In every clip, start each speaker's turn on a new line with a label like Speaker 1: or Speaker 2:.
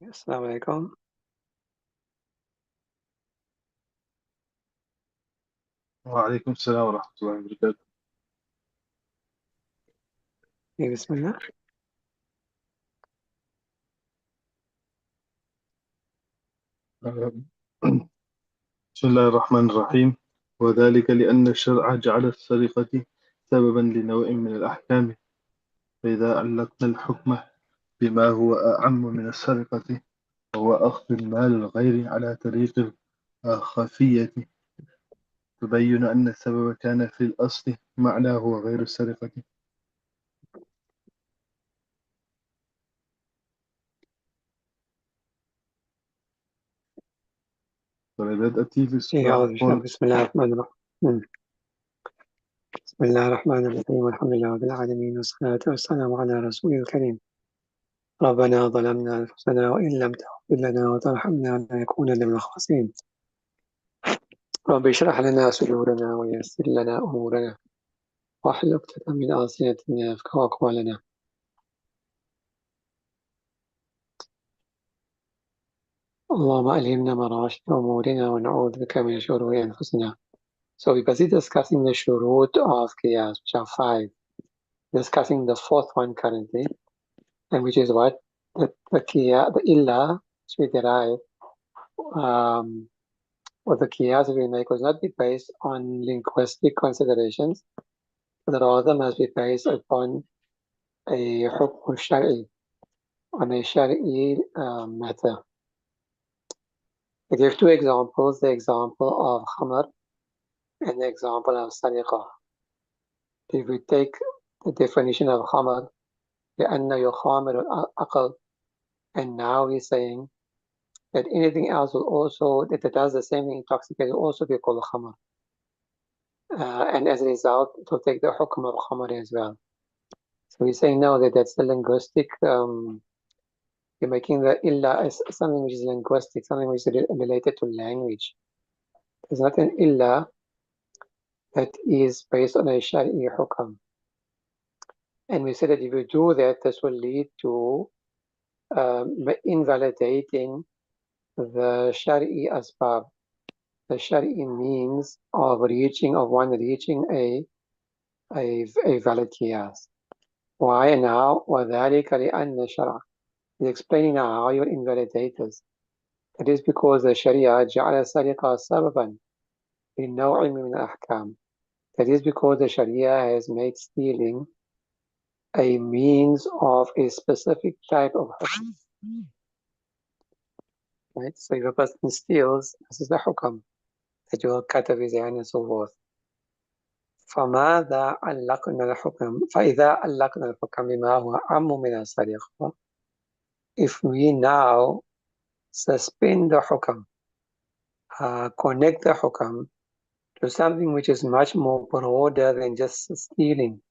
Speaker 1: Assalamu alaikum.
Speaker 2: وعليكم السلام ورحمة الله وبركاته.
Speaker 1: Bismillah.
Speaker 2: بسم الله الرحمن الرحيم. وذلك لأن الشرع جعل السرقة سببا لنوع من الأحكام، فإذا علقنا الحكم بما هو أعم من السرقة وهو أخذ المال الغير على طريق خفية، تبين أن السبب كان في الأصل معناه غير السرقة. فلذلك
Speaker 1: بسم الله الرحمن الرحيم. بسم الله الرحمن الرحيم والحمد لله رب العالمين والصلاة والسلام على رسول الكريم. ربنا ظلمنا أنفسنا وإن لم تغفر لنا وترحمنا لنكونن من الخاسرين. رب اشرح لنا صدورنا ويسر لنا أمورنا واحلل عقدة من ألسنتنا يفقهوا أقوالنا. اللهم ألهمنا مراشد أمورنا ونعوذ بك من شرور أنفسنا. So we're busy discussing the shurut of qiyas, which are 5. Discussing the 4th one currently, and which is what? The illah, which we derive, or the qiyas we make, was not be based on linguistic considerations, but rather must be based upon a hukm shari, on a shari matter. I give 2 examples, the example of khamar and the example of sariqah. If we take the definition of khamar, لأن يخامر العقل, and now we're saying that anything else will also, that does the same thing, intoxicate, will also be called khamar. And as a result, it will take the hukm of khamar as well. So we're saying no, that's the linguistic, you're making the illa as something which is linguistic, something which is related to language. There's not an illa that is based on a shari'i hukm. And we said that if you do that, this will lead to invalidating the shari'i asbab, the shari'i means of one reaching a valid qiyas. Why now? وَذَلِكَ لِأَنَّ الشَّرْعَ. He's explaining now how you invalidate this. It is because the Sharia جعل السرقة سببا لنوع من الأحكام. That is because the Sharia has made stealing a means of a specific type of hukm. Right? So if a person steals, this is the hukm, that you will cut off his hand and so forth. فماذا علقنا الحكم فإذا علقنا الحكم بما هو أعم من السرقة. If we now suspend the hukam, connect the hukam to something which is much more broader than just stealing,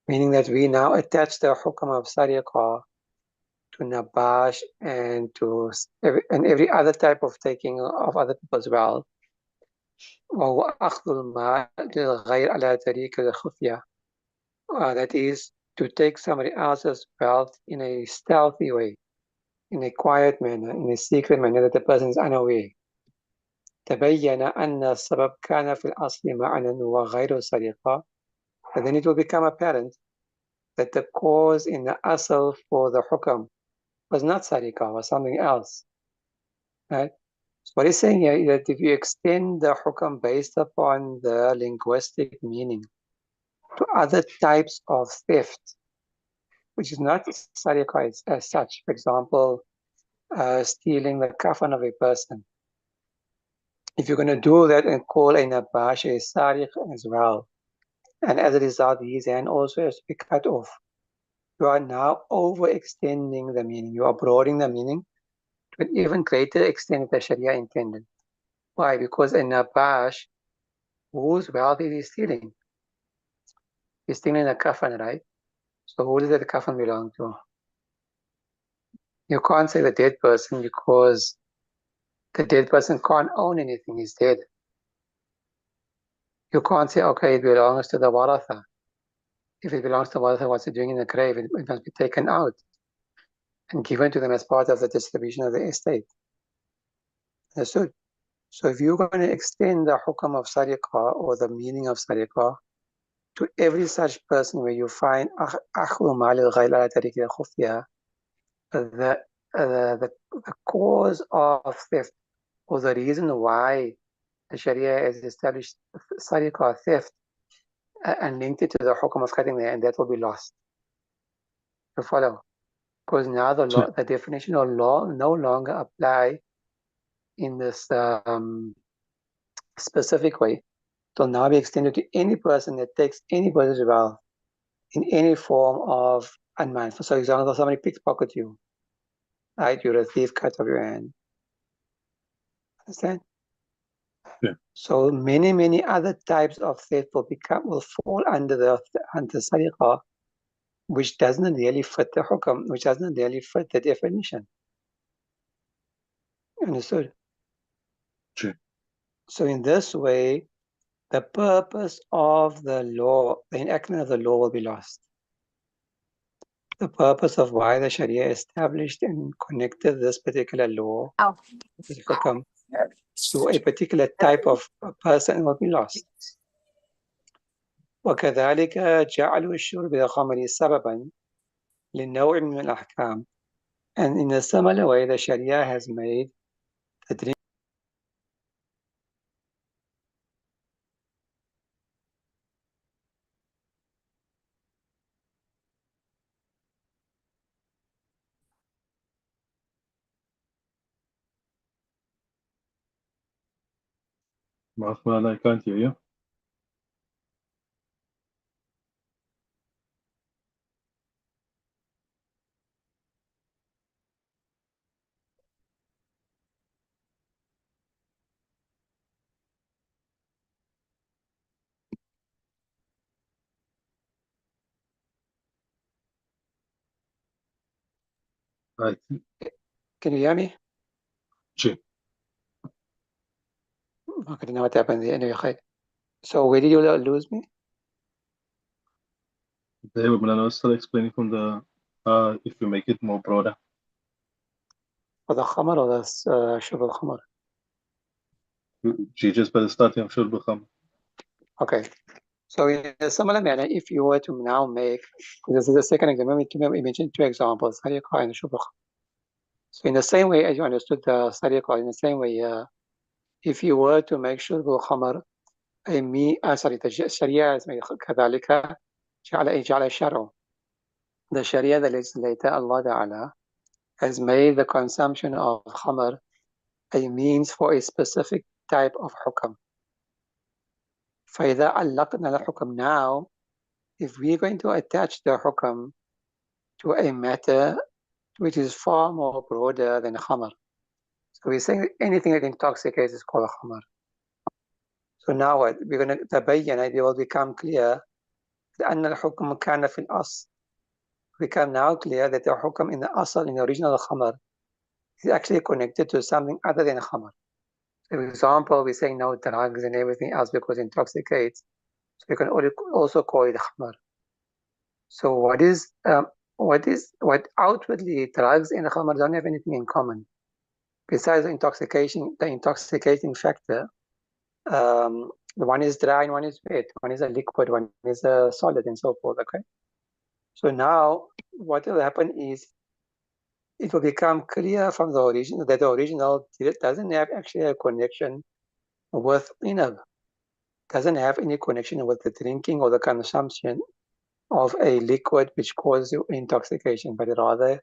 Speaker 1: meaning that we now attach the hukam of sariqah to nabash and to every other type of taking of other people's wealth. That is to take somebody else's wealth in a stealthy way, in a quiet manner, in a secret manner that the person is unaware. تبين أن السبب كان في الأصل معنى وغير سرقة. And then it will become apparent that the cause in the asal for the hukam was not sariqah, was something else. Right? So what he's saying here is that if you extend the hukam based upon the linguistic meaning to other types of theft, which is not sariqah as such, for example, stealing the kafan of a person. If you're going to do that and call a nabash a sariq as well, and as a result, his hand also has to be cut off, you are now overextending the meaning. You are broadening the meaning to an even greater extent that Sharia intended. Why? Because a nabash, whose wealth is he stealing? He's stealing a kafan, right? So who does that kafan belong to? You can't say the dead person because the dead person can't own anything. He's dead. You can't say, okay, it belongs to the waratha. If it belongs to waratha, what's it doing in the grave? It must be taken out. and given to them as part of the distribution of the estate. Understood? So if you're going to extend the hukam of sariqah or the meaning of sariqah to every such person where you find akhlu mal al-ghayl ala tariq al-khufya, the cause of theft or the reason why the Sharia has established sariqah, theft, and linked it to the hukam of cutting there, and that will be lost. You follow? Because now the definition of law no longer apply in this specific way. It will now be extended to any person that takes any person's wealth in any form of unmindful. So, for example, somebody pickpocket you, right? You're a thief, cut off your hand. Understand?
Speaker 2: Yeah.
Speaker 1: So many other types of theft will fall under the sariqah, which doesn't really fit the hukam, which doesn't really fit the definition. Understood?
Speaker 2: Sure.
Speaker 1: So in this way, the purpose of the law, the enactment of the law will be lost. The purpose of why the Sharia established and connected this particular law, this hukam, to a particular type of person will be lost. وكذلك جعلوا الشرب الخمر سببا لنوع من الأحكام. And in a similar way, the Sharia has made the drink
Speaker 2: Moulana, I can't hear you. I think.
Speaker 1: Can you hear me?
Speaker 2: Sure.
Speaker 1: I don't know what happened there. Anyway, so where did you lose me?
Speaker 2: There, Moulana was still explaining from the if you make it more broader.
Speaker 1: For the khamar or the shurb al-khamar?
Speaker 2: She just by the starting of Shurb al-Khamr.
Speaker 1: Okay. So in a similar manner, if you were to now make, this is the second example, we mentioned two examples, sariqah and shurb al-khamar. So in the same way as you understood the sariqah, in the same way, if you were to make shurb al-khamar, the Sharia has made كذلك جعل الشرع. The Sharia, the legislator, Allah Ta'ala, has made the consumption of khamar a means for a specific type of hukam. فإذا علقنا الحكم now, if we're going to attach the hukam to a matter which is far more broader than khamar. So we're saying anything that intoxicates is called a khamar. So now what? We're going to tabayyan, it will become clear أن الحكم كان في الأصل. Become now clear that the hukam in the asal, in the original khamar, is actually connected to something other than khamar. So for example, we're saying no drugs and everything else because it intoxicates. So we can also call it khamar. So what outwardly drugs and khamar don't have anything in common. Besides the intoxicating factor, one is dry and one is wet, one is a liquid, one is a solid, and so forth. Okay. So now what will happen is it will become clear from the original that the original doesn't have actually a connection with doesn't have any connection with the drinking or the consumption of a liquid which causes you intoxication, but rather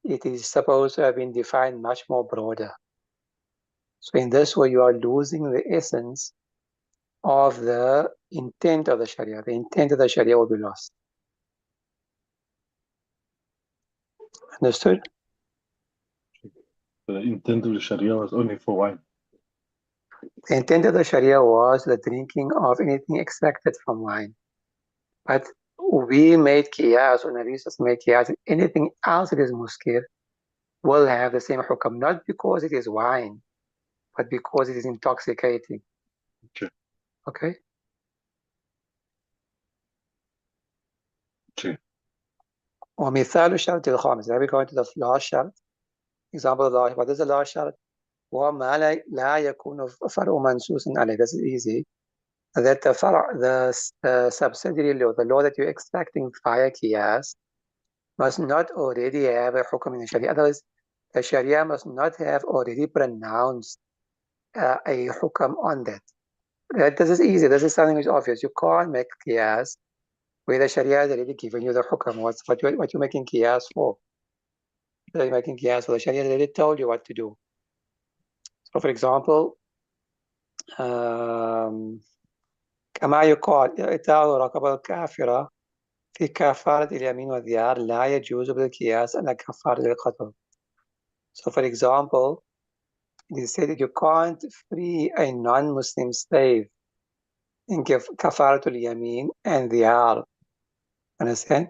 Speaker 1: it is supposed to have been defined much more broader. So in this way, you are losing the essence of the intent of the Sharia. The intent of the Sharia will be lost. Understood?
Speaker 2: The intent of the Sharia was only for wine.
Speaker 1: The intent of the Sharia was the drinking of anything extracted from wine. But we made qiyas, or Nabi made qiyas, anything else that is muskir will have the same hukam, not because it is wine, but because it is intoxicating.
Speaker 2: Okay.
Speaker 1: Okay?
Speaker 2: 是
Speaker 1: ومثال الشرط الخامس. Now we go into the last شرط. Example of the last. What is the last شرط? وما لا يكون فرع منصوص عليه. This is easy. That the فرع, the subsidiary law, the law that you're extracting via قياس, must not already have a حكم in the Sharia. Otherwise, the Sharia must not have already pronounced a حكم on that. This is easy. This is something which is obvious. You can't make qiyas where the Sharia has already given you the hukam. What you're making qiyas for? You're making qiyas for the Sharia has already told you what to do. So, for example, كما يقال إعطاء رقبة الكافرة في كفارة اليمين والديار لا يجوز بالقياس على كفارة القتل. So, for example, they say that you can't free a non-Muslim slave in كفارة اليمين and diyar. Understand?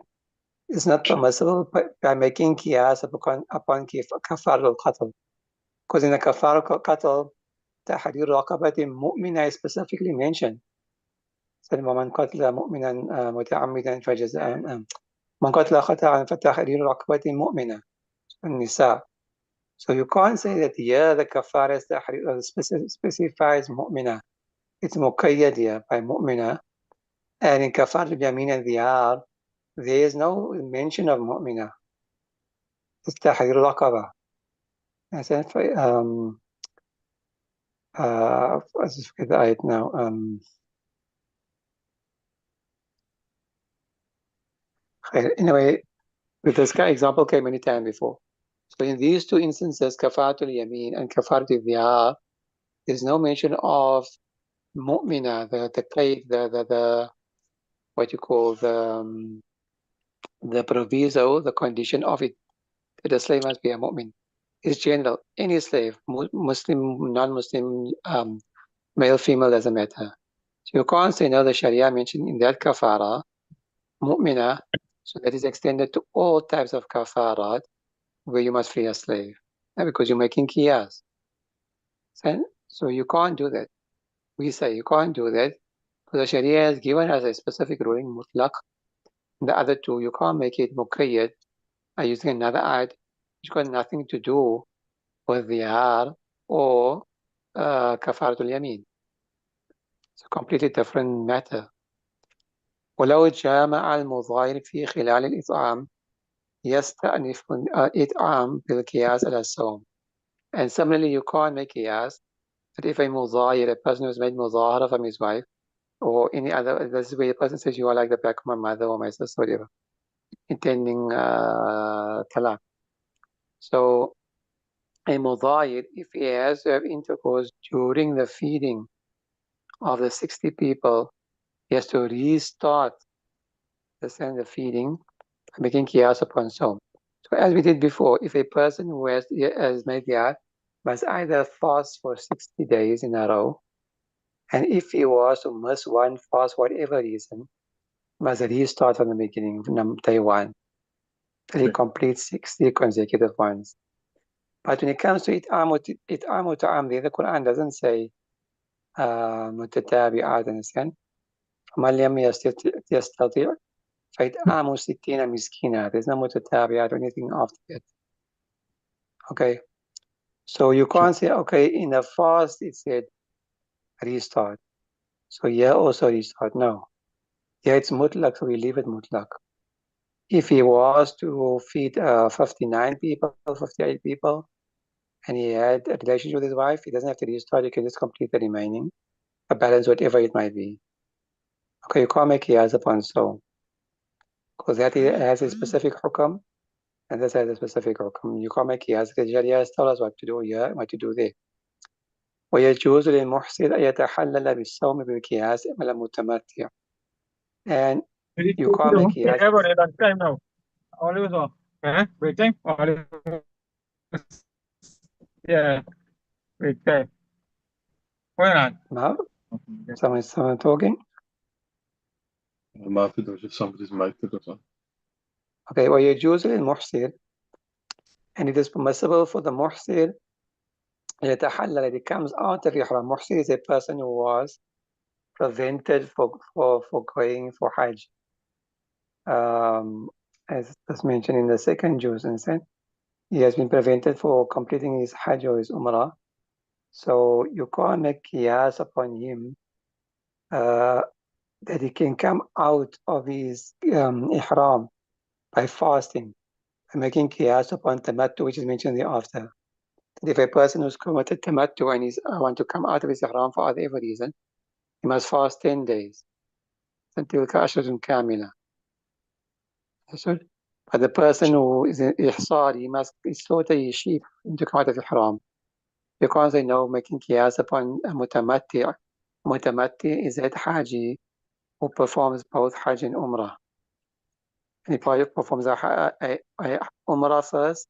Speaker 1: It's not permissible by making qiyas upon kafar al-qatl. Because in the kafar al-qatl, tahrir raqabatin mu'mina is specifically mentioned. So, ومن قتل مؤمنا متعمدا فجزاء من قتل خطأ فتحرير رقبة مؤمنة النساء. So you can't say that here the kafara specifies mu'mina. It's muqayyad here by mu'mina. And in kafar al-yamin and diyar, there is no mention of mu'mina. It's tahrir raqaba. I said, I just forget the ayat now. Anyway, with this example came many times before. So in these two instances, kafaratul yamin and kafaratul dhiyar, there's no mention of mu'mina, the what you call the proviso, the condition of it, that the slave must be a mu'min. It's general. Any slave, Muslim, non-Muslim, male, female, doesn't matter. So you can't say no, the Sharia mentioned in that kafara, mu'mina, so that is extended to all types of kafarat where you must free a slave. Because you're making qiyas. So you can't do that. We say you can't do that. Because the Sharia has given us a specific ruling, mutlaq. The other two, you can't make it muqayyad by using another ayat which got nothing to do with diyar or kafaratul yamin. It's a completely different matter. ولو جامع المظاهر في خلال الإطعام يستأنف الإطعام بالقياس على الصوم. And similarly, you can't make qiyas that if a muzahir, a person who's made muzahara from his wife, or any other, this is where a person says, you are like the back of my mother or my sister, whatever, intending talaq. So a muzahir, if he has to have intercourse during the feeding of the 60 people, he has to restart the feeding, making qiyas upon Sawm. So as we did before, if a person who has made qiyas must either fast for 60 days in a row, and if he was to miss one fast, whatever reason, must restart from the beginning, from day one, till he completes 60 consecutive ones. But when it comes to it'am ta'am, the Quran doesn't say متتابعات, understand? فمن لم يستطيع فإطعام 60 مسكينا. There's no متتابعات or anything after it. Okay, so you can't say, okay, in the fast it said restart, so yeah, also restart. No, yeah, it's mutlaq, so we leave it mutlaq. If he was to feed 59 people, 58 people, and he had a relationship with his wife, he doesn't have to restart. He can just complete the remaining, a balance, whatever it might be. Okay, you can't make qiyas upon so, because that has a specific hukam, and this has a specific hukam. You can't make qiyas. The Sharia tell us what to do here, what to do there. ويجوز للمحسن أن يتحلل بالصوم بالقياس على المتمتع. And you can't make qiyas.
Speaker 3: Time now. Always off. Wait time. Yeah. Wait time. Why not?
Speaker 1: No? Someone talking?
Speaker 2: ما في if somebody's mic is on.
Speaker 1: Okay, ويجوز للمحسن, and it is permissible for the muhsin يتحلل, it comes out of ihram. Muhsin is a person who was prevented for going for Hajj. as was mentioned in the second juz instance, he has been prevented for completing his Hajj or his Umrah. So you can't make qiyas upon him that he can come out of his ihram by fasting, by making qiyas upon tamattu, which is mentioned thereafter. That if a person who's committed tamattu and is want to come out of his ihram for whatever reason, he must fast 10 days until Ashratun Kamila. But the person who is in ihsar, he must slaughter his sheep to come out of ihram. You can't say no, making qiyas upon a mutamatti. Mutamatti is that haji who performs both Hajj and Umrah. And he performs a Umrah first,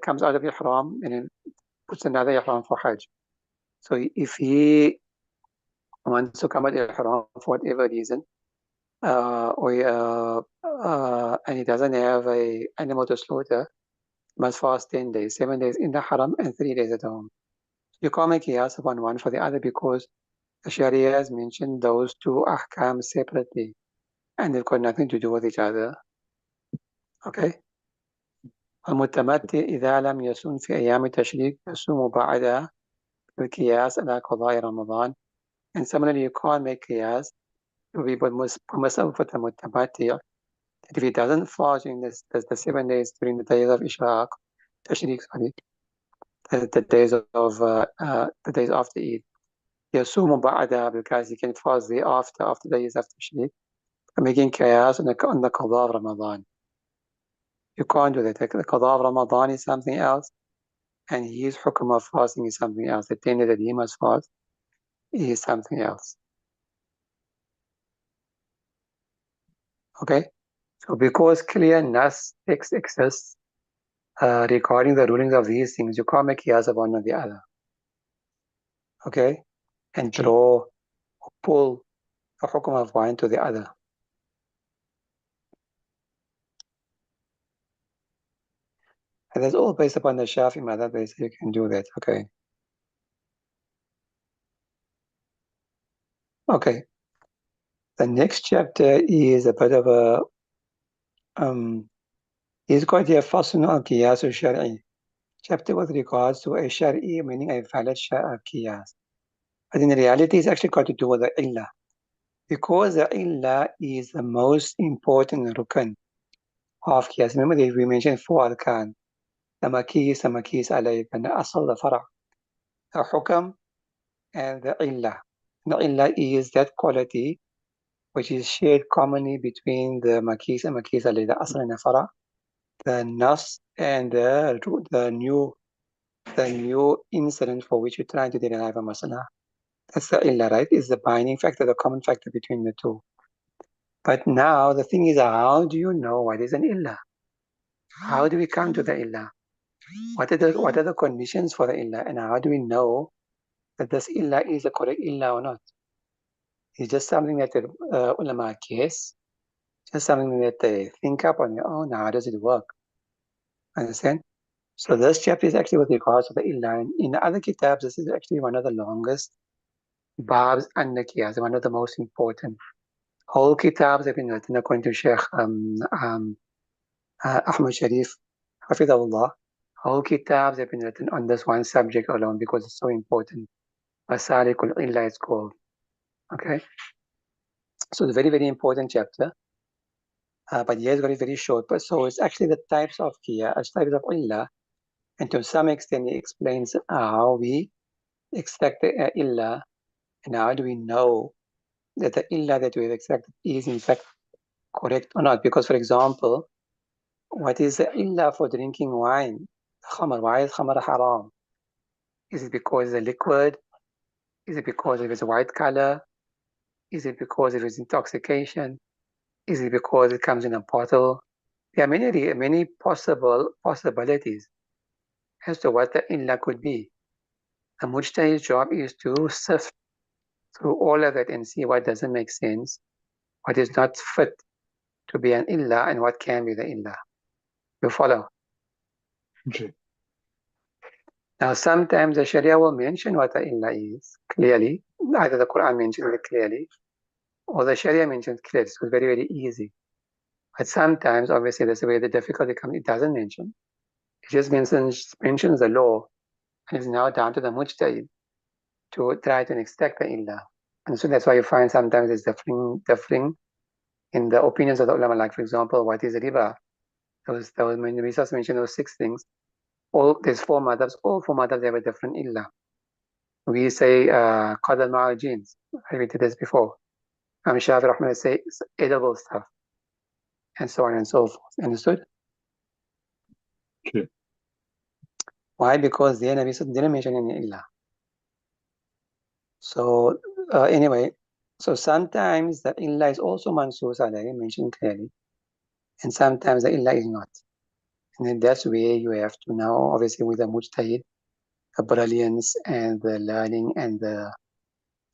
Speaker 1: comes out of Ihram, and then puts another Ihram for Hajj. So if he wants to come out of Ihram for whatever reason, and he doesn't have an animal to slaughter, he must fast 10 days, 7 days in the Haram and 3 days at home. You can't make qiyas upon one for the other because the Sharia has mentioned those two ahkam separately, and they've got nothing to do with each other. Okay? المتمتع إذا لم يصوم في أيام التشريق يصوم بعدها بالقياس على قضاء رمضان. And similarly, you can't make qiyas. It will be permissible for the mutamatти that if he doesn't fast during the 7 days during the days of Ishraq, Tashriq, sorry, the days after Eid, يصوم بعدها because he can fast after the days of Tashriq, making qiyas on the qadha of Ramadan. You can't do that. The qadha of Ramadan is something else, and his hukum of fasting is something else. The 10 days that he must fast is something else. Okay? So because clear nas text exists regarding the rulings of these things, you can't make qiyas of one or the other. Okay? And draw or pull the hukum of one to the other. And that's all based upon the Shafi madhab, base. You can do that. Okay. Okay. The next chapter is a bit of a is called the Fasl al Qiyas al Shar'i. Chapter with regards to a Shar'i, meaning a valid Qiyas. But in reality, it's actually got to do with the Illah. Because the Illah is the most important rukn of Qiyas. Remember that we mentioned 4 arkan. The Makis alayk, and the Asal, the Fara', the Hukam, and the Illah. The Illah is that quality which is shared commonly between the Makis alayk, the Asal and the Fara', the Nas and the new incident for which you're trying to derive a masala. That's the illah, right? Is the binding factor, the common factor between the two. But now the thing is, how do you know what is an illah? How do we come to the illah? What are the conditions for the illah? And how do we know that this illah is a correct illah or not? It's just something that the ulama guess, just something that they think up on their own. How does it work? Understand? So this chapter is actually with regards to the illah. And in the other kitabs, this is actually one of the longest babs and the qiyas, one of the most important. Whole kitabs have been written according to Sheikh Ahmad Sharif, Hafidahullah. Whole kitabs have been written on this one subject alone because it's so important. Masalikul Illah is called. Okay? So it's a very, very important chapter. But here it's got it very short. But so it's actually the types of qiyas, types of illah. And to some extent, it explains how we extract the illah and how do we know that the illah that we have extracted is in fact correct or not. Because, for example, what is the illah for drinking wine? Khamar. Why is khamar haram? Is it because it's a liquid? Is it because it is a white color? Is it because it is intoxication? Is it because it comes in a bottle? There are many possibilities as to what the illah could be. The mujtahid's job is to sift through all of it and see what doesn't make sense, what is not fit to be an illah, and what can be the illah. You follow?
Speaker 2: Okay.
Speaker 1: Now, sometimes the Sharia will mention what the illah is clearly. Either the Quran mentions it clearly, or the Sharia mentions it clearly. So it's very, very easy. But sometimes, obviously, that's where the difficulty comes. It doesn't mention. It just mentions the law, and it's now down to the mujtahid to try to extract the illah. And so that's why you find sometimes it's differing in the opinions of the ulama. Like, for example, what is riba? Those when we just mentioned those 6 things. There's 4 madhabs. All 4 madhabs have a different illah. We say qadar ma'al jeans. I read this before. Shafi Rahman say edible stuff, and so on and so forth. Understood?
Speaker 2: Okay.
Speaker 1: Why? Because the Nabi didn't mention any illah. So anyway, so sometimes the illah is also mansus alayhi, mentioned clearly, and sometimes the illah is not. And then that's where you have to now, obviously, with the mujtahid, the brilliance and the learning and the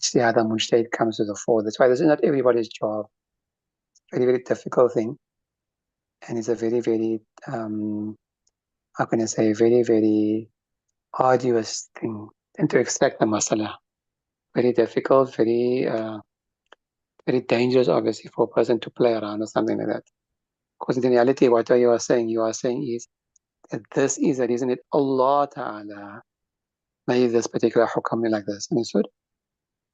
Speaker 1: ijtihad mujtahid comes to the fore. That's why this is not everybody's job. Very, very difficult thing. And it's a very, very, how can I say, very, very arduous thing. And to extract the masala. Very difficult, very, very dangerous, obviously, for a person to play around or something like that. Because in reality, what you are saying is that this is the reason that Allah Ta'ala made this particular hukam like this. Understood?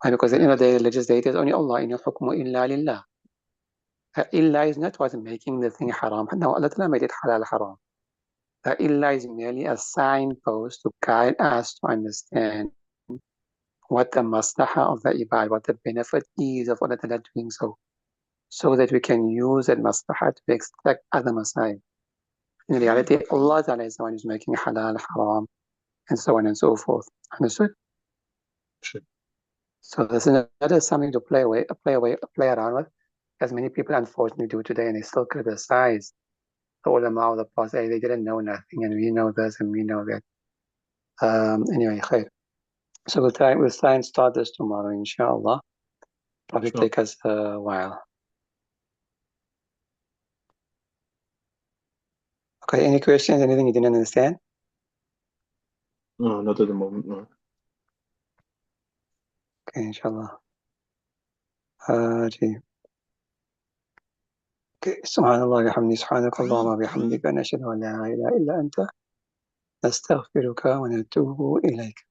Speaker 1: Why? Because at the end of the day, legislators only Allah, in hukmu illa lillah. Illa is not what's making the thing haram. No, Allah Ta'ala made it halal haram. The illa is merely a signpost to guide us to understand what the maslaha of the ibad, what the benefit is of Allah Ta'ala doing so that we can use that maslaha to extract other masail. In reality, Allah Ta'ala is the one who's making halal, haram, and so on and so forth. Understood?
Speaker 2: Sure.
Speaker 1: So this is not something to play around with, as many people unfortunately do today, and they still criticize the ulama of the past. They didn't know nothing, and we know this and we know that. Anyway, khair. So we'll try and start this tomorrow, inshallah. Probably
Speaker 2: Sure.
Speaker 1: take us a while. Okay, any questions? Anything you didn't understand?
Speaker 2: No, not at the moment, no.
Speaker 1: Okay, inshallah. جيد. Okay, سبحان الله وبحمده سبحانك اللهم وبحمدك نشهد أن لا إله إلا أنت نستغفرك ونتوب إليك.